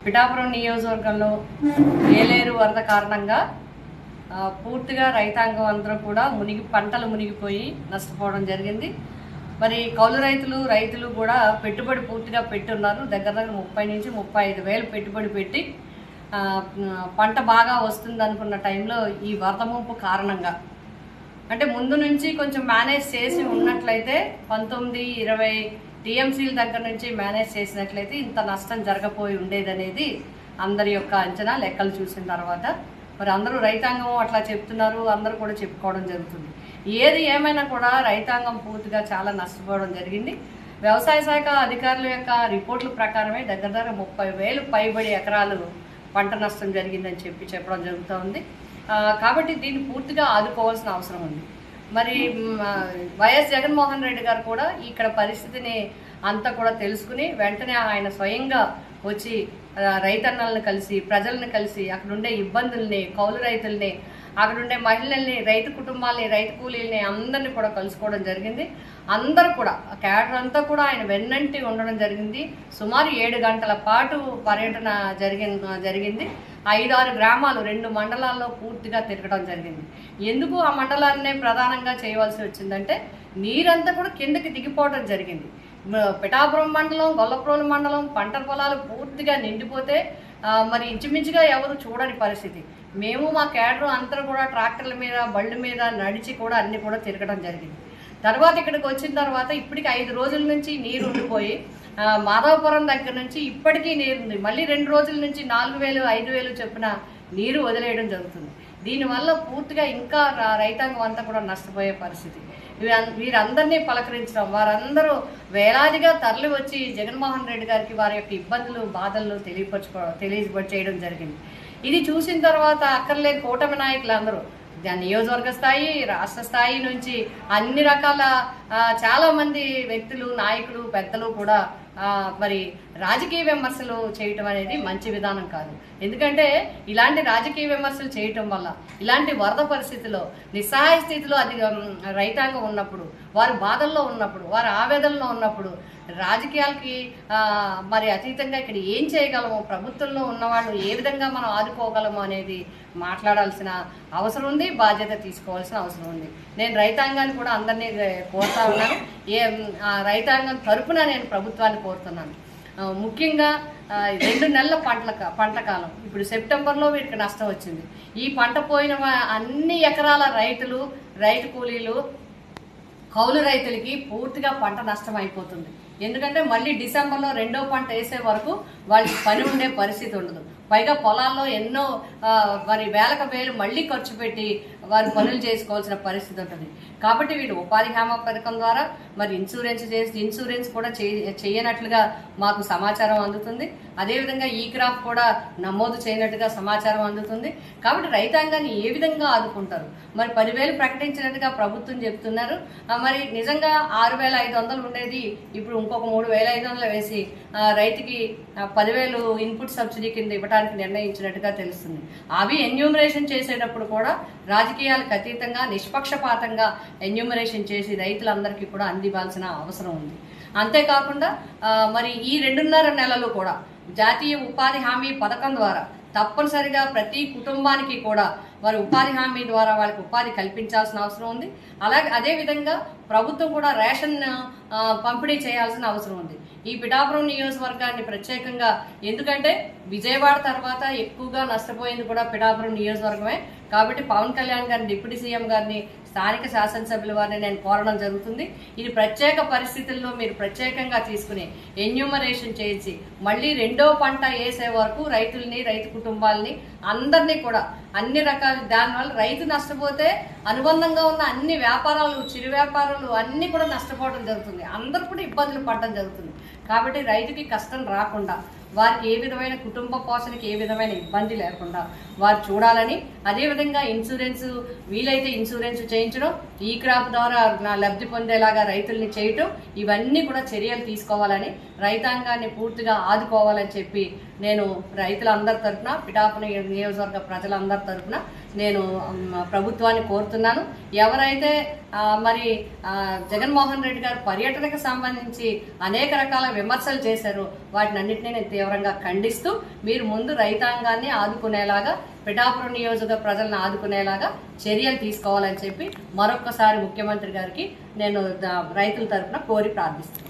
పిఠాపురం నియోజకవర్గంలో ఏలేరు వరద కారణంగా పూర్తిగా రైతాంగం అందరూ కూడా పంటలు మునిగిపోయి నష్టపోవడం జరిగింది. మరి కౌలు రైతులు కూడా పెట్టుబడి పూర్తిగా పెట్టున్నారు. దగ్గర 30 నుంచి 35 వేలు పెట్టుబడి పెట్టి పంట బాగా వస్తుంది అనుకున్న టైంలో ఈ వరద ముంపు కారణంగా, అంటే ముందు నుంచి కొంచెం మేనేజ్ చేసి ఉన్నట్లయితే 19-20 టీఎంసీల దగ్గర నుంచి మేనేజ్ చేసినట్లయితే ఇంత నష్టం జరగపోయి ఉండేదనేది అందరి యొక్క అంచనా. లెక్కలు చూసిన తర్వాత మరి అందరూ రైతాంగం అట్లా చెప్తున్నారు, అందరూ కూడా చెప్పుకోవడం జరుగుతుంది. ఏది ఏమైనా కూడా రైతాంగం పూర్తిగా చాలా నష్టపోవడం జరిగింది. వ్యవసాయ శాఖ అధికారుల యొక్క రిపోర్టుల ప్రకారమే దగ్గర 30 వేలు పైబడి ఎకరాలు పంట నష్టం జరిగిందని చెప్పడం జరుగుతూ ఉంది. కాబట్టి దీన్ని పూర్తిగా ఆదుకోవాల్సిన అవసరం ఉంది. మరి వైఎస్ జగన్మోహన్ రెడ్డి గారు కూడా ఇక్కడ పరిస్థితిని అంతా కూడా తెలుసుకుని వెంటనే ఆయన స్వయంగా వచ్చి రైతన్నలను కలిసి, ప్రజలను కలిసి, అక్కడుండే ఇబ్బందుల్ని, కౌలు రైతుల్ని, అక్కడుండే మహిళల్ని, రైతు కుటుంబాలని, రైతు కూలీలని అందరినీ కూడా కలుసుకోవడం జరిగింది. అందరూ కూడా క్యాడర్ అంతా కూడా ఆయన వెన్నంటి ఉండడం జరిగింది. సుమారు 7 గంటల పాటు పర్యటన జరిగింది. 5-6 గ్రామాలు 2 మండలాల్లో పూర్తిగా తిరగడం జరిగింది. ఎందుకు ఆ మండలాన్నే ప్రధానంగా చేయవలసి వచ్చిందంటే నీరంతా కూడా కిందకి దిగిపోవడం జరిగింది. పిఠాపురం మండలం, గొల్లప్రోలు మండలం పంట పొలాలు పూర్తిగా నిండిపోతే మరి ఇంచుమించుగా ఎవరు చూడని పరిస్థితి. మేము మా క్యాడర్ అందరూ కూడా ట్రాక్టర్ల మీద, బళ్ళు మీద నడిచి కూడా అన్ని కూడా తిరగడం జరిగింది. తర్వాత ఇక్కడికి వచ్చిన తర్వాత ఇప్పటికి 5 రోజుల నుంచి నీరు ఉండిపోయి మాధవపురం దగ్గర నుంచి ఇప్పటికీ నీరుంది. మళ్ళీ 2 రోజుల నుంచి 4,000-5,000 చొప్పున నీరు వదిలేయడం జరుగుతుంది. దీనివల్ల పూర్తిగా ఇంకా రైతాంగం అంతా కూడా నష్టపోయే పరిస్థితి. వీరందరినీ పలకరించడం, వారందరూ వేలాదిగా తరలి వచ్చి జగన్మోహన్ రెడ్డి గారికి వారి యొక్క ఇబ్బందులు, బాధలను తెలియజేయడం జరిగింది. ఇది చూసిన తర్వాత అక్కర్లేని కూటమి నాయకులందరూ నియోజకవర్గ స్థాయి, రాష్ట్ర స్థాయి నుంచి అన్ని రకాల చాలామంది వ్యక్తులు, నాయకులు, పెద్దలు కూడా మరి రాజకీయ విమర్శలు చేయటం అనేది మంచి విధానం కాదు. ఎందుకంటే ఇలాంటి రాజకీయ విమర్శలు చేయటం వల్ల ఇలాంటి వరద పరిస్థితిలో నిస్సహాయ స్థితిలో రైతాంగం ఉన్నప్పుడు, వారు బాధల్లో ఉన్నప్పుడు, వారు ఆవేదనలో ఉన్నప్పుడు రాజకీయాలకి మరి అతీతంగా ఇక్కడ ఏం చేయగలము, ప్రభుత్వంలో ఉన్నవాళ్ళు ఏ విధంగా మనం ఆదుకోగలము అనేది మాట్లాడాల్సిన అవసరం ఉంది, బాధ్యత తీసుకోవాల్సిన అవసరం ఉంది. నేను రైతాంగాన్ని కూడా అందరినీ కోరుతా ఉన్నాను. రైతాంగం తరపున నేను ప్రభుత్వాన్ని కోరుతున్నాను. ముఖ్యంగా 2 నెలల పంట కాలం, ఇప్పుడు సెప్టెంబర్లో వీరికి నష్టం వచ్చింది. ఈ పంట పోయిన అన్ని ఎకరాల రైతులు, రైతు కూలీలు, కౌలు రైతులకి పూర్తిగా పంట నష్టం అయిపోతుంది. ఎందుకంటే మళ్ళీ డిసెంబర్లో 2వ పంట వేసే వరకు వాళ్ళకి పని ఉండే పరిస్థితి ఉండదు. పైగా పొలాల్లో ఎన్నో మరి వేలకు వేలు మళ్ళీ ఖర్చు పెట్టి వారు పనులు చేసుకోవాల్సిన పరిస్థితి ఉంటుంది. కాబట్టి వీళ్ళు ఉపాధి హామీ పథకం ద్వారా మరి ఇన్సూరెన్స్ కూడా చేయనట్లుగా మాకు సమాచారం అందుతుంది. అదేవిధంగా ఈ క్రాప్ కూడా నమోదు చేయనట్టుగా సమాచారం అందుతుంది. కాబట్టి రైతాంగాన్ని ఏ విధంగా ఆదుకుంటారు? మరి 10,000 ప్రకటించినట్టుగా ప్రభుత్వం చెప్తున్నారు. మరి నిజంగా 6,500 ఉండేది ఇప్పుడు ఇంకొక 3,500 వేసి రైతుకి 10,000 ఇన్పుట్ సబ్సిడీ కింద ఇవ్వడానికి నిర్ణయించినట్టుగా తెలుస్తుంది. అవి ఎన్యూమరేషన్ చేసేటప్పుడు కూడా రాజకీయాలకు అతీతంగా, నిష్పక్షపాతంగా ఎన్యూమరేషన్ చేసి రైతులందరికీ కూడా అందివ్వాల్సిన అవసరం ఉంది. అంతేకాకుండా మరి ఈ 2.5 నెలలు కూడా జాతీయ ఉపాధి హామీ పథకం ద్వారా తప్పనిసరిగా ప్రతి కుటుంబానికి కూడా వారి ఉపాధి హామీ ద్వారా వాళ్ళకి ఉపాధి కల్పించాల్సిన అవసరం ఉంది. అలాగే అదేవిధంగా ప్రభుత్వం కూడా రేషన్ పంపిణీ చేయాల్సిన అవసరం ఉంది. ఈ పిఠాపురం నియోజకవర్గాన్ని ప్రత్యేకంగా, ఎందుకంటే విజయవాడ తర్వాత ఎక్కువగా నష్టపోయింది కూడా పిఠాపురం నియోజకవర్గమే. కాబట్టి పవన్ కళ్యాణ్ గారిని, డిప్యూటీ సీఎం గారిని, స్థానిక శాసనసభ్యుల వారిని నేను కోరడం జరుగుతుంది. ఇది ప్రత్యేక పరిస్థితుల్లో మీరు ప్రత్యేకంగా తీసుకుని ఎన్యూమరేషన్ చేసి మళ్ళీ 2వ పంట వేసే వరకు రైతుల్ని, రైతు కుటుంబాలని అందరినీ కూడా అన్ని రకాల, దానివల్ల రైతు నష్టపోతే అనుబంధంగా ఉన్న అన్ని వ్యాపారాలు, చిరు వ్యాపారాలు అన్ని కూడా నష్టపోవడం జరుగుతుంది. అందరూ కూడా ఇబ్బందులు పడడం జరుగుతుంది. కాబట్టి రైతుకి కష్టం రాకుండా, వారికి ఏ విధమైన కుటుంబ పోషణకి ఏ విధమైన ఇబ్బంది లేకుండా వారు చూడాలని, అదేవిధంగా వీలైతే ఇన్సూరెన్స్ చేయించడం, ఈ క్రాప్ ద్వారా లబ్ధి పొందేలాగా రైతుల్ని చేయటం, ఇవన్నీ కూడా చర్యలు తీసుకోవాలని, రైతాంగాన్ని పూర్తిగా ఆదుకోవాలని చెప్పి నేను రైతులందరి తరఫున, పిఠాపురం నియోజకవర్గ ప్రజలందరి తరఫున నేను ప్రభుత్వాన్ని కోరుతున్నాను. ఎవరైతే మరి జగన్మోహన్ రెడ్డి గారు పర్యటనకు సంబంధించి అనేక రకాల విమర్శలు చేశారో వాటిని అన్నింటినీ నేను తీవ్రంగా ఖండిస్తూ మీరు ముందు రైతాంగాన్ని ఆదుకునేలాగా, పిఠాపురం నియోజక ప్రజలను ఆదుకునేలాగా చర్యలు తీసుకోవాలని చెప్పి మరొక్కసారి ముఖ్యమంత్రి గారికి నేను రైతుల తరఫున కోరి ప్రార్థిస్తున్నాను.